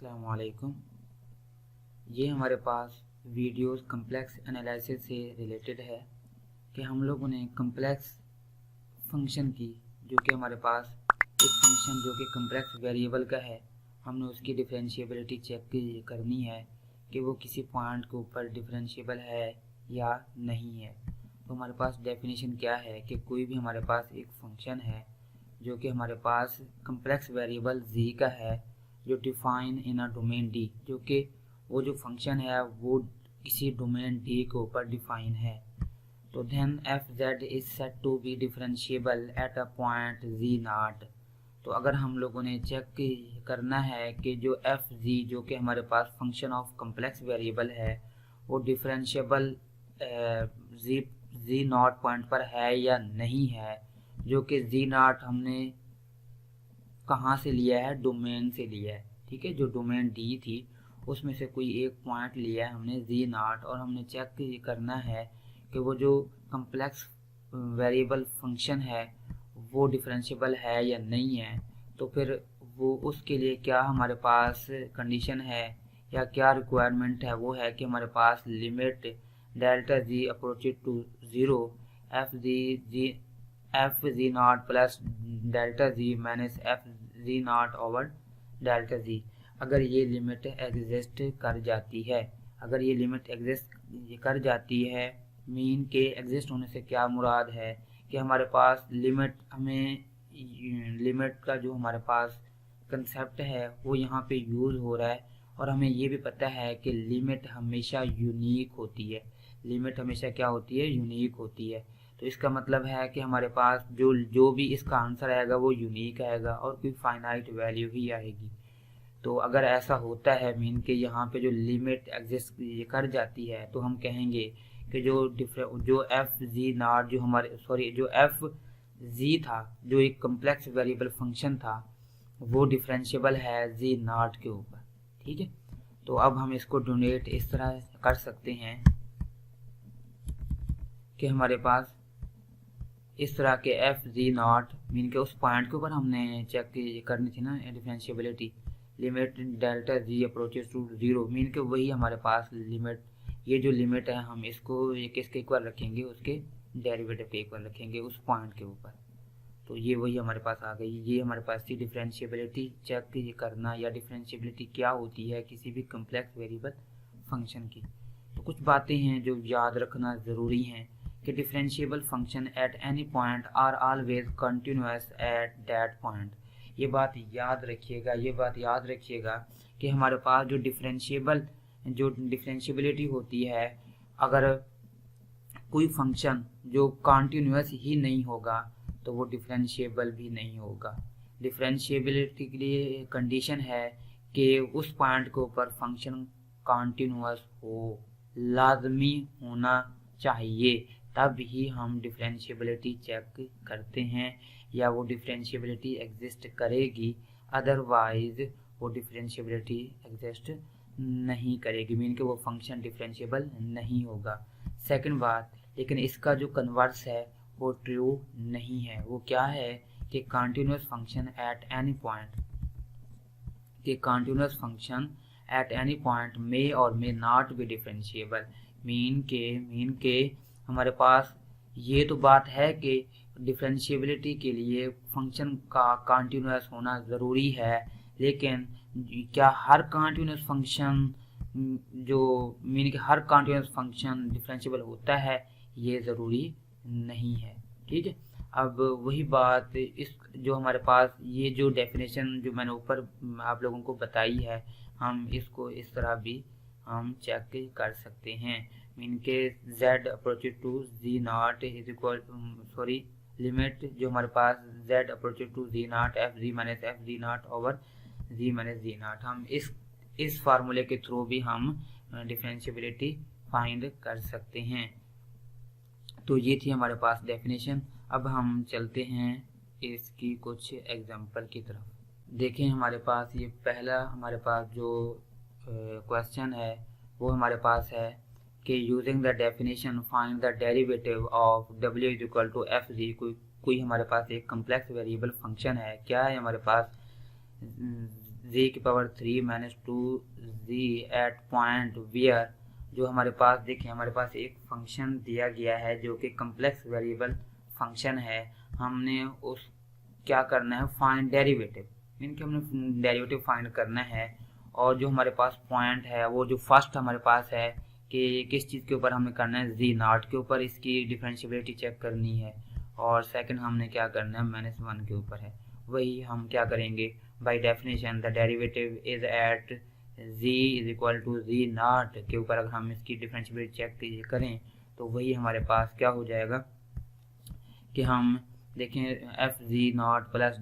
अस्सलाम वालेकुम। ये हमारे पास वीडियोस कम्प्लेक्स एनालिसिस से रिलेटेड है कि हम लोगों ने कम्प्लेक्स फंक्शन की, जो कि हमारे पास एक फंक्शन जो कि कम्प्लेक्स वेरिएबल का है, हमने उसकी डिफरेंशिएबिलिटी चेक करनी है कि वो किसी पॉइंट के ऊपर डिफरेंशिएबल है या नहीं है। तो हमारे पास डेफिनेशन क्या है कि कोई भी हमारे पास एक फंक्शन है जो कि हमारे पास कम्प्लेक्स वेरिएबल z का है, जो define in a domain D, जो कि वो जो फंक्शन है वो किसी डोमेन डी के ऊपर डिफाइन है। तो then f z is set to be differentiable at a point z naught. तो अगर हम लोगों ने चेक करना है कि जो एफ जी, जो कि हमारे पास फंक्शन ऑफ कम्प्लेक्स वेरिएबल है, वो डिफरेंशिएबल जी नॉट पॉइंट पर है या नहीं है, जो कि जी नॉट हमने कहाँ से लिया है, डोमेन से लिया है। ठीक है, जो डोमेन डी थी उसमें से कोई एक पॉइंट लिया है हमने जी नॉट, और हमने चेक करना है कि वो जो कम्प्लेक्स वेरिएबल फंक्शन है वो डिफरेंशिएबल है या नहीं है। तो फिर वो उसके लिए क्या हमारे पास कंडीशन है या क्या रिक्वायरमेंट है, वो है कि हमारे पास limit delta G approaches to zero F ji naught plus delta G minus F ji naught over delta G, अगर ये लिमिट एग्जिस्ट कर जाती है। अगर ये लिमिट एग्जिस्ट कर जाती है, मीन के एग्जिस्ट होने से क्या मुराद है कि हमारे पास लिमिट का जो हमारे पास कंसेप्ट है वो यहाँ पे यूज़ हो रहा है, और हमें ये भी पता है कि लिमिट हमेशा यूनिक होती है। लिमिट हमेशा क्या होती है, यूनिक होती है। तो इसका मतलब है कि हमारे पास जो भी इसका आंसर आएगा वो यूनिक आएगा और कोई फाइनाइट वैल्यू ही आएगी। तो अगर ऐसा होता है, मीन के यहाँ पे जो लिमिट एग्जिस्ट कर जाती है, तो हम कहेंगे कि जो एफ जी नॉट जो एफ जी था, जो एक कम्प्लेक्स वेरिएबल फंक्शन था, वो डिफरेंशिएबल है जी नॉट के ऊपर। ठीक है, तो अब हम इसको डोनेट इस तरह कर सकते हैं कि हमारे पास इस तरह के एफ जी नॉट, मीन के उस पॉइंट के ऊपर हमने चेक करनी थी ना differentiability, limit delta z approaches to zero, mean के वही हमारे पास लिमिट, ये जो लिमिट है हम इसको ये किसके इक्वल रखेंगे, उसके डेरिवेटिव के इक्वल रखेंगे उस पॉइंट के ऊपर। तो ये वही हमारे पास आ गई। ये हमारे पास थी डिफरेंशिएबिलिटी चेक करना, या डिफरेंशिएबिलिटी क्या होती है किसी भी कम्प्लेक्स वेरिएबल फंक्शन की। तो कुछ बातें हैं जो याद रखना ज़रूरी हैं कि differentiable function at any point are always continuous at that point. ये बात याद रखिएगा कि हमारे पास जो डिफरेंशिएबिलिटी होती है, अगर कोई फंक्शन जो कंटिन्यूअस ही नहीं होगा तो वो डिफरेंशिएबल भी नहीं होगा। डिफरेंशिएबिलिटी के लिए कंडीशन है कि उस पॉइंट के ऊपर फंक्शन कंटिन्यूअस हो, लाजमी होना चाहिए, तब ही हम डिफरेंशिएबिलिटी चेक करते हैं या वो डिफरेंशिएबिलिटी एग्जिस्ट करेगी, अदरवाइज वो डिफरेंशिएबिलिटी एग्जिस्ट नहीं करेगी, मीन कि वो फंक्शन डिफरेंशिएबल नहीं होगा। सेकंड बात, लेकिन इसका जो कन्वर्स है वो ट्रू नहीं है। वो क्या है कि continuous function at any point may और may not be differentiable. Mean के हमारे पास ये तो बात है कि डिफरेंशिएबिलिटी के लिए फंक्शन का कंटिन्यूअस होना ज़रूरी है, लेकिन क्या हर कंटिन्यूअस फंक्शन हर कंटिन्यूअस फंक्शन डिफरेंशिएबल होता है, ये ज़रूरी नहीं है। ठीक है, अब वही बात, इस जो हमारे पास ये जो डेफिनेशन जो मैंने ऊपर आप लोगों को बताई है, हम इसको इस तरह भी हम चेक कर सकते हैं। मीन के z approaches to z naught is equal limit जो हमारे पास z approaches to z naught f ji naught over z minus z naught, हम इस फार्मूले के थ्रू भी हम डिफरेंशिएबिलिटी फाइंड कर सकते हैं। तो ये थी हमारे पास डेफिनेशन। अब हम चलते हैं इसकी कुछ एग्जांपल की तरफ। देखें हमारे पास ये पहला हमारे पास जो क्वेश्चन है वो हमारे पास है कि using the definition find the derivative of w is equal to f z. कोई हमारे पास एक कम्प्लेक्स वेरिएबल फंक्शन है, क्या है हमारे पास z⁻³ minus 2z at point where, जो हमारे पास देखिए हमारे पास एक फंक्शन दिया गया है जो कि कम्प्लेक्स वेरिएबल फंक्शन है। हमने उस क्या करना है, फाइंड डेरिवेटिव, इनके हमने डेरिवेटिव फाइंड करना है। और जो हमारे पास पॉइंट है वो जो फर्स्ट हमारे पास है कि किस चीज़ के ऊपर हमें करना है, z0 के ऊपर इसकी डिफरेंशिएबिलिटी चेक करनी है। और सेकंड हमने क्या करना है, -1 के ऊपर है। वही हम क्या करेंगे, by definition the derivative is at z = z0 के ऊपर अगर हम इसकी डिफरेंशिएबिलिटी चेक करें तो वही हमारे पास क्या हो जाएगा कि हम देखें f(z0) plus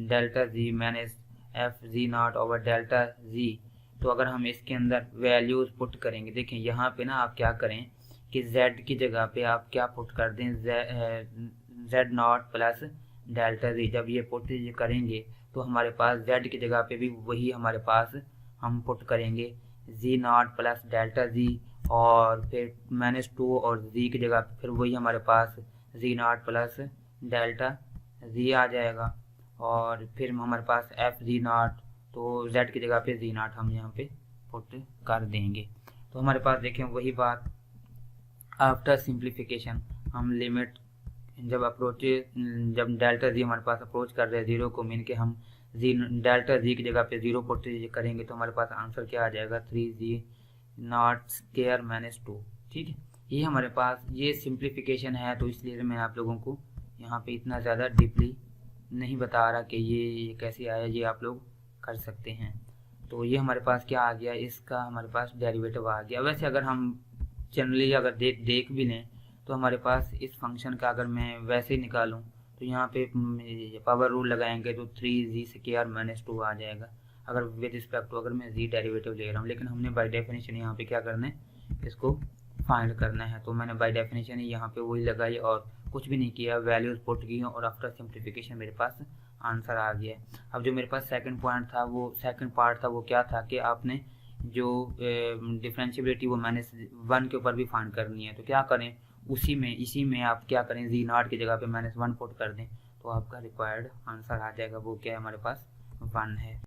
delta z minus f(z0) over delta z। तो अगर हम इसके अंदर वैल्यूज पुट करेंगे, देखें यहाँ पे ना आप क्या करें कि z की जगह पे आप क्या पुट कर दें, z0 प्लस डेल्टा z। जब ये पुट करेंगे तो हमारे पास z की जगह पे भी वही हमारे पास हम पुट करेंगे z0 प्लस डेल्टा z, और फिर -2 और z की जगह पे फिर वही हमारे पास z0 प्लस डेल्टा z आ जाएगा। और फिर हमारे पास f(z0), तो z की जगह पे z0 हम यहाँ पे पुट कर देंगे। तो हमारे पास देखें वही बात, आफ्टर सिंप्लीफिकेशन हम लिमिट जब डेल्टा z हमारे पास अप्रोच कर रहे हैं 0 को, मीन के हम डेल्टा z की जगह पे 0 पुट करेंगे तो हमारे पास आंसर क्या आ जाएगा, 3z0² माइनस 2। ठीक है, ये हमारे पास ये सिंप्लीफिकेशन है, तो इसलिए मैं आप लोगों को यहाँ पे इतना ज़्यादा डीपली नहीं बता रहा कि ये कैसे आया, ये आप लोग कर सकते हैं। तो ये हमारे पास क्या आ गया, इसका हमारे पास डेरिवेटिव आ गया। वैसे अगर हम जनरली अगर देख भी लें तो हमारे पास इस फंक्शन का अगर मैं वैसे ही निकालूं तो यहाँ पे पावर रूल लगाएंगे तो 3z² माइनस 2 आ जाएगा, अगर विद रिस्पेक्ट टू अगर मैं z डेरिवेटिव ले रहा हूँ। लेकिन हमने बाय डेफिनेशन यहाँ पे क्या करना है, इसको फाइंड करना है। तो मैंने बाय डेफिनेशन ही यहाँ पे वही लगाई और कुछ भी नहीं किया, वैल्यूज पुट की और आफ्टर सिंप्लीफिकेशन मेरे पास आंसर आ गया। अब जो मेरे पास सेकंड पार्ट था वो क्या था कि आपने जो डिफरेंशिएबिलिटी वो -1 के ऊपर भी फाइंड करनी है। तो क्या करें, इसी में आप क्या करें, z0 की जगह पे -1 पुट कर दें तो आपका रिक्वायर्ड आंसर आ जाएगा। वो क्या है हमारे पास 1 है।